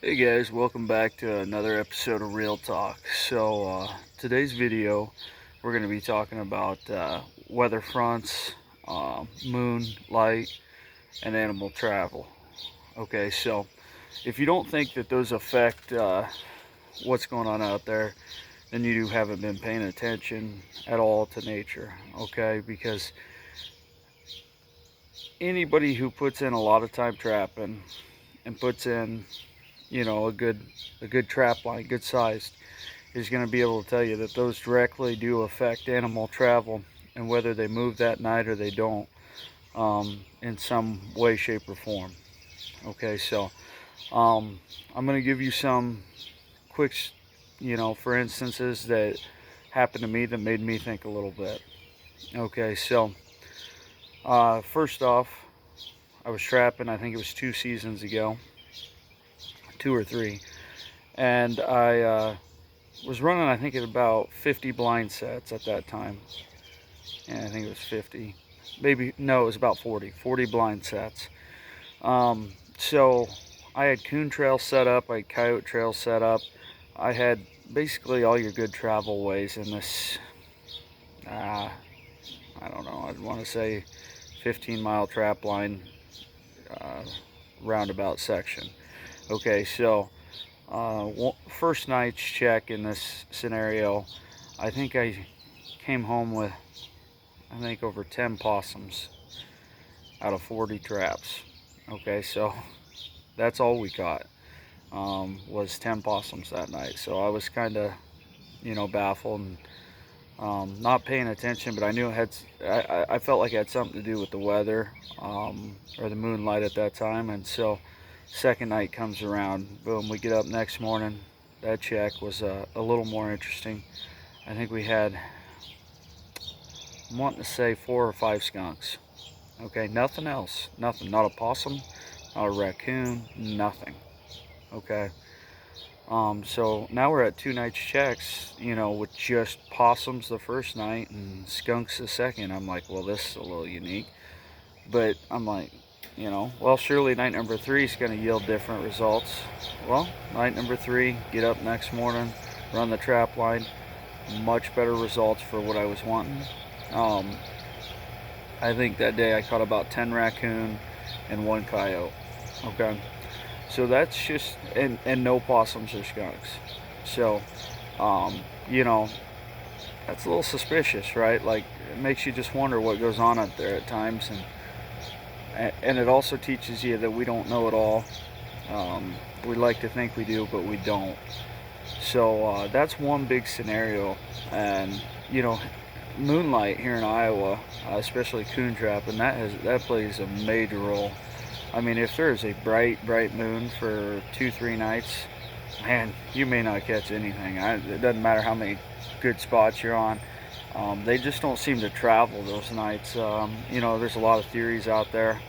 Hey guys, welcome back to another episode of Real Talk. Today's video, we're going to be talking about weather fronts, moonlight, and animal travel. Okay, so if you don't think that those affect what's going on out there, then you haven't been paying attention at all to nature. Okay, because anybody who puts in a lot of time trapping and puts in, a good trap line, good sized, is going to be able to tell you that those directly do affect animal travel and whether they move that night or they don't, in some way, shape, or form. Okay, so I'm going to give you some quick, for instances that happened to me that made me think a little bit. Okay, so first off, I was trapping, I think it was 2 seasons ago, 2 or 3, and I was running, I think, at about 50 blind sets at that time. And I think it was 50. Maybe, no, it was about 40 blind sets. So I had coon trail set up, I had coyote trail set up. I had basically all your good travel ways in this, I don't know, I'd want to say 15-mile trap line roundabout section. Okay, so first night's check in this scenario, I think I came home with, over 10 possums out of 40 traps. Okay, so that's all we caught, was 10 possums that night. So I was kind of, baffled and not paying attention, but I knew it had, I felt like it had something to do with the weather, or the moonlight at that time. And so second night comes around, boom, we get up next morning. That check was a little more interesting. I think we had, I'm wanting to say 4 or 5 skunks. Okay, nothing else, nothing, not a possum, not a raccoon, nothing. Okay, so now we're at 2 nights checks, with just possums the first night and skunks the second. I'm like, well, this is a little unique, but I'm like, well, surely night number 3 is going to yield different results. Well, night number 3, get up next morning, run the trap line, much better results for what I was wanting. I think that day I caught about 10 raccoon and 1 coyote. Okay, so that's just, and no possums or skunks. So, you know, that's a little suspicious, right? Like, it makes you just wonder what goes on out there at times, and it also teaches you that we don't know it all. We like to think we do, but we don't. So that's one big scenario, and moonlight here in Iowa, especially coon trapping, that plays a major role. I mean, if there's a bright moon for 2-3 nights, man, you may not catch anything. It doesn't matter how many good spots you're on. They just don't seem to travel those nights. There's a lot of theories out there.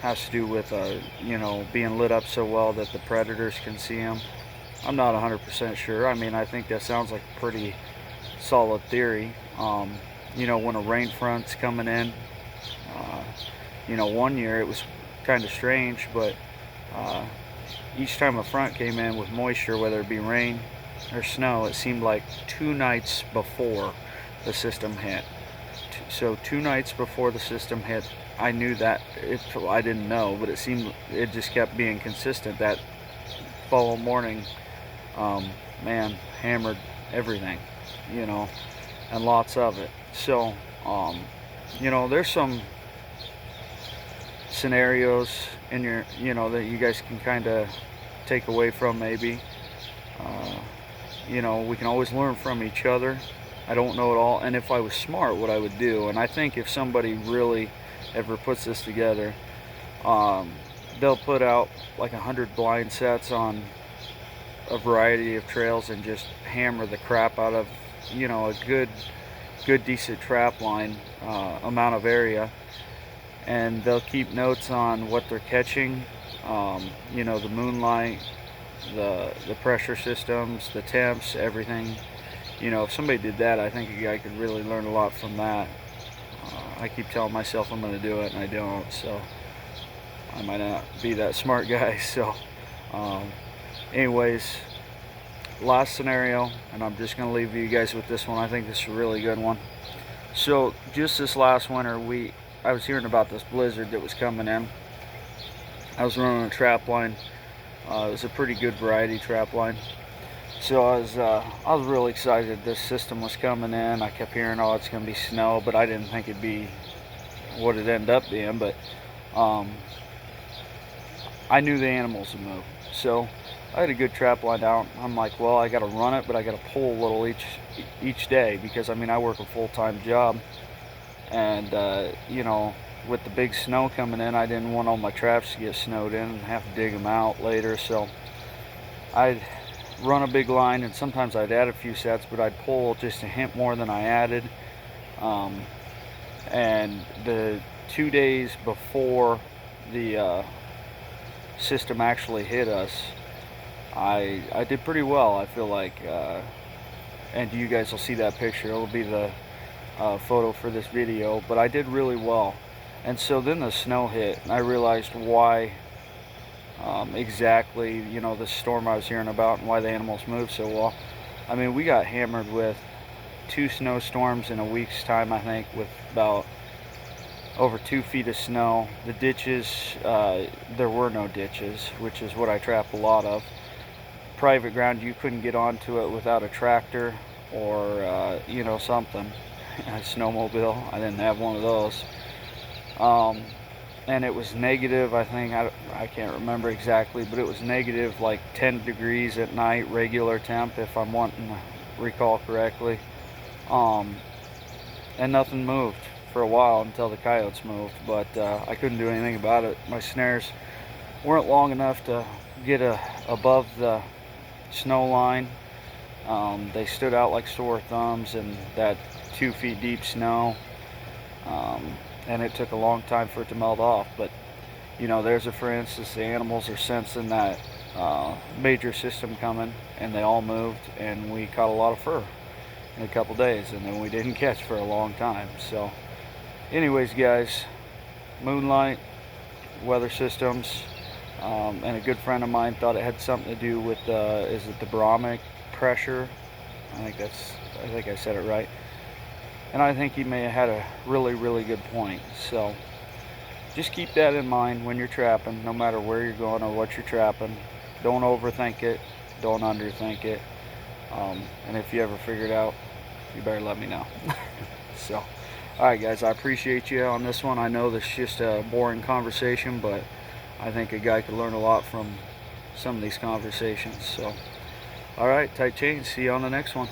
Has to do with being lit up so well that the predators can see them. I'm not 100% sure. I mean, I think that sounds like a pretty solid theory. When a rain front's coming in, one year it was kind of strange, but each time a front came in with moisture, whether it be rain or snow, it seemed like 2 nights before the system hit. So 2 nights before the system hit, I knew that, I didn't know, but it just kept being consistent. That following morning, man, hammered everything, and lots of it. So, there's some scenarios in your, that you guys can kind of take away from maybe. We can always learn from each other. I don't know it all, and if I was smart, what I would do, and I think if somebody really ever puts this together, they'll put out like 100 blind sets on a variety of trails and just hammer the crap out of, a good decent trap line amount of area, and they'll keep notes on what they're catching, the moonlight, the pressure systems, the temps, everything. If somebody did that, I think a guy could really learn a lot from that. I keep telling myself I'm going to do it, and I don't, so I might not be that smart guy. So Um, anyways, last scenario, and I'm just going to leave you guys with this one. I think this is a really good one. So just this last winter, I was hearing about this blizzard that was coming in. I was running a trap line. It was a pretty good variety trap line. So I was really excited this system was coming in. I kept hearing, oh, it's going to be snow, but I didn't think it'd be what it ended up being. But I knew the animals would move. So I had a good trap line out. I'm like, well, I got to run it, but I got to pull a little each day, because I mean, I work a full-time job, and you know, with the big snow coming in, I didn't want all my traps to get snowed in and have to dig them out later. So I'd run a big line, and sometimes I'd add a few sets, but I'd pull just a hint more than I added. And the 2 days before the system actually hit us, I did pretty well, I feel like, and you guys will see that picture. It'll be the photo for this video, but I did really well. And so then the snow hit, and I realized why exactly, you know, the storm I was hearing about and why the animals moved so well. I mean, we got hammered with 2 snowstorms in a week's time, I think, with about over 2 feet of snow. The ditches, there were no ditches, which is what I trap a lot of. Private ground, you couldn't get onto it without a tractor or you know, something. A snowmobile. I didn't have one of those. And it was negative, I think, I can't remember exactly, but it was negative like 10 degrees at night, regular temp, if I'm wanting to recall correctly. And nothing moved for a while until the coyotes moved, but I couldn't do anything about it. My snares weren't long enough to get above the snow line. They stood out like sore thumbs in that 2 feet deep snow. And it took a long time for it to melt off. But you know, there's for instance, the animals are sensing that major system coming, and they all moved, and we caught a lot of fur in a couple days, and then we didn't catch for a long time. So anyways, guys, Moonlight, weather systems, and a good friend of mine thought it had something to do with is it the barometric pressure? I think I said it right. And I think he may have had a really good point. So just keep that in mind when you're trapping, no matter where you're going or what you're trapping. Don't overthink it, don't underthink it. And if you ever figure it out, you better let me know. So alright guys, I appreciate you on this one. I know this is just a boring conversation, but I think a guy could learn a lot from some of these conversations. So alright, tight chains, see you on the next one.